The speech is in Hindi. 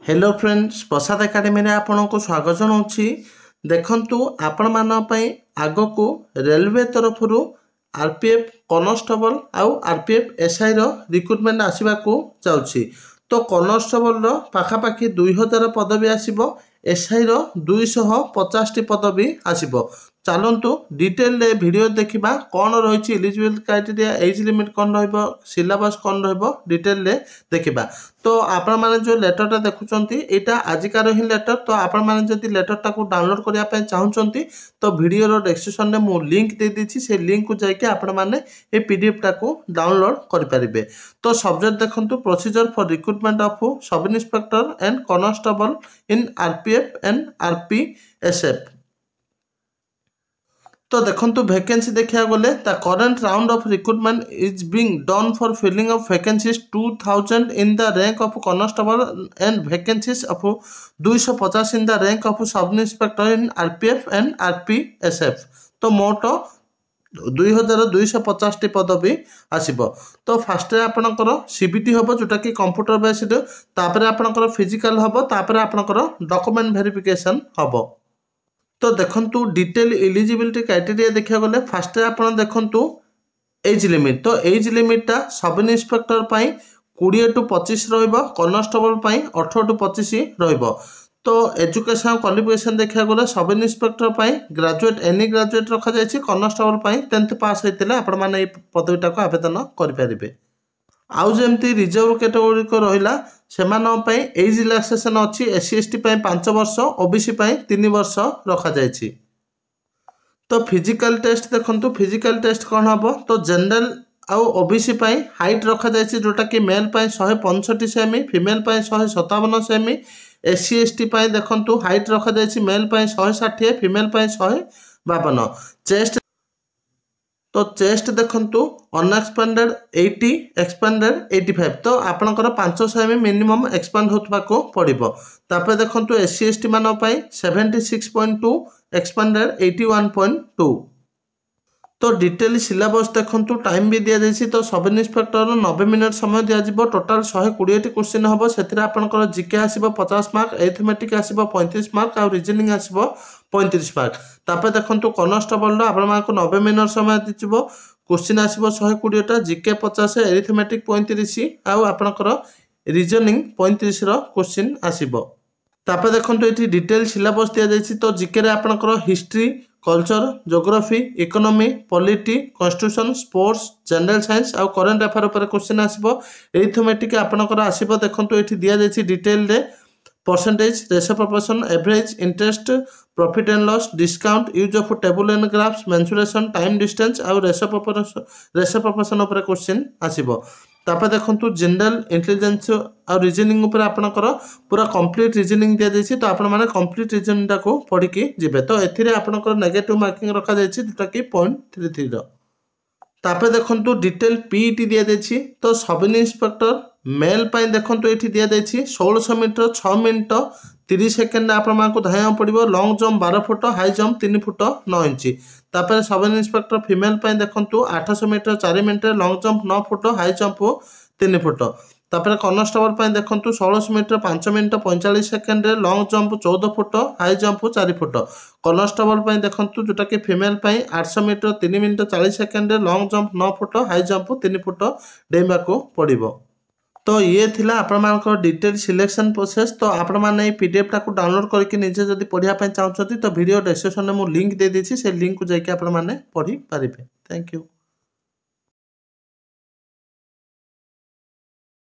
हेलो फ्रेंड्स प्रसाद एकेडमी रे आपन को स्वागत जनाऊँगी। देखंतु आपण मान पई आगो को रेलवे तरफ आरपीएफ कॉन्स्टेबल आउ आरपीएफ एसआई रो रिक्रुटमेंट आसीबा को जाउछि। तो कॉन्स्टेबल रो पाखापाखि 2000 पदवी आसीबो, एसआई रो 250 टी पदवी आसीबो। चलतु डिटेल रे वीडियो देखिबा कौन रही एलिजिबल क्राइटेरिया, एज लिमिट कौन रहिबो, सिलेबस कौन रहिबो डिटेल रे देखिबा। तो आपण माने जो लेटर टा देखुचंती एटा आजिकार ही लेटर। तो आपण माने जदि लेटर टा को डाउनलोड करिया पे चाहुचंती तो वीडियो रो डिस्क्रिप्शन में मु लिंक दे दीची, से लिंक को जाके आपण माने ए पीडीएफ टा को डाउनलोड करि परिबे। तो सब्जेक्ट देखंतु procedure for recruitment of sub inspector and constable in RPF and RPSF. तो देखंतु वैकेंसी देखिया गले the current round of recruitment is being done for filling of vacancies 2000 in the rank of constable and vacancies of 250 in the rank of sub inspector in RPF and RPSF. तो मोट 2250 टी पदवी आसीबो। तो फास्ट आपनकर सीबीटी होबो जोटा कि कंप्यूटर बेस्ड, तापर आपनकर फिजिकल होबो, तापर आपनकर डॉक्यूमेंट वेरिफिकेशन होबो। तो देखंतु डिटेल एलिजिबिलिटी क्राइटेरिया देखा गले फास्ट आपन देखंतु एज लिमिट। तो एज लिमिट टा सब इंस्पेक्टर पाई 20 टू 25 रहइबो, कॉन्स्टेबल पाई 18 टू 25 रहइबो। तो एजुकेशन क्वालिफिकेशन देखा गले सब इंस्पेक्टर पाई ग्रेजुएट एनी ग्रेजुएट रखा जायछि, कॉन्स्टेबल पाई 10th पास होइतिले आपण माने ए पदवीटा को आवेदन करि परिबे। आउ जेमती रिजर्व कैटेगोरी को रहिला सेमान पई एज रिलैक्सेशन अछि, एससी एसटी पई 5 वर्ष, ओबीसी पई 3 वर्ष रखा जायछि। तो फिजिकल टेस्ट देखंतु फिजिकल टेस्ट कोन हबो। तो जनरल आउ ओबीसी पई हाइट रखा जायछि जोटा कि मेल पई 165 सेमी, फीमेल पई 157 सेमी। एससी एसटी पई देखंतु हाइट रखा जायछि मेल पई 160, फीमेल पई 152। चेस्ट तो चेस्ट देखंतु अनएक्सपेंडेड 80, एक्सपेंडेड 85। तो आपनकर 500 सेमी मिनिमम एक्सपेंड होतबा को पड़िबो। तापर देखंतु एससी एसटी मान पई 76.2, एक्सपेंडेड 81.2। तो डिटेल सिलेबस देखंतु टाइम भी दिया जायछि। तो सब इंस्पेक्टर 90 मिनिट समय दिया जिवो। टोटल 120 टी क्वेश्चन हबो। सेथिरे आपनकर जीके आसीबो 50 मार्क, अरिथमेटिक आसीबो 35 मार्क आ रीजनिंग आसीबो 35 मार्क। तापर देखंतु कॉन्स्टेबल रो आपण मानको 90 मिनिट समय दिजिवो। क्वेश्चन आसीबो 120 टा, जीके 50, अरिथमेटिक 35 आ आपनकर रीजनिंग 35 रो क्वेश्चन आसीबो। तापर देखंतु एठी डिटेल सिलेबस दिया जायछि। तो जीके रे आपनकर history, culture, geography, economy, polity, constitution, sports, general science आ करंट अफेयर ऊपर क्वेश्चन आसीबो। अरिथमेटिक आपनकर आसीबो देखंतु एठी दिया जायछि डिटेल रे percentage, ratio proportion, average, interest, profit and loss, discount, use of table and graphs, mensuration, time distance आ रेशियो प्रोपोर्शन ऊपर क्वेश्चन आसीबो। तापर देखंतु जनरल इंटेलिजेंस और रीजनिंग ऊपर आपनकर पूरा कंप्लीट रीजनिंग दिया जायछि। तो आपण माने कंप्लीट रीजनिंग टा को पढी के जिवे। तो एथिरे आपनकर नेगेटिव मार्किंग रखा जायछि जोटा कि 0.33 रो। तापर देखंतु डिटेल पीईटी दिया जायछि। तो सब इंस्पेक्टर मेल पाई देखंतु एठी दिया जायछि 1600 मीटर 6 मिनिट 30 सेकेंड आपण मानको धाया पड़िबो। Long jump 12 foot, high jump 3 foot 9 inch. तापर सब इंस्पेक्टर फीमेल पाई देखंतु 800 metre 4 minute, long jump 9 foot, high jump 3 foot. तापर कॉन्स्टेबल पाई देखंतु 1600 metre 5 minute 45 second, long jump 14 foot, high jump 4 foot. Constable पाई देखंतु जोटा कि फीमेल पाई 800 metre 3 minute 40 second, long jump 9 foot, high jump 3 foot डेइबा को पड़िबो। तो ये थिला आपण मानकर डिटेल सिलेक्शन प्रोसेस। तो आपण माने पीडीएफ टा को डाउनलोड करके निजे जदी पढिया पय चाहउछथि तो वीडियो डिस्क्रिप्शन में मु लिंक दे देछि, से लिंक को जाके आपण माने पढी पारिबे। Thank you.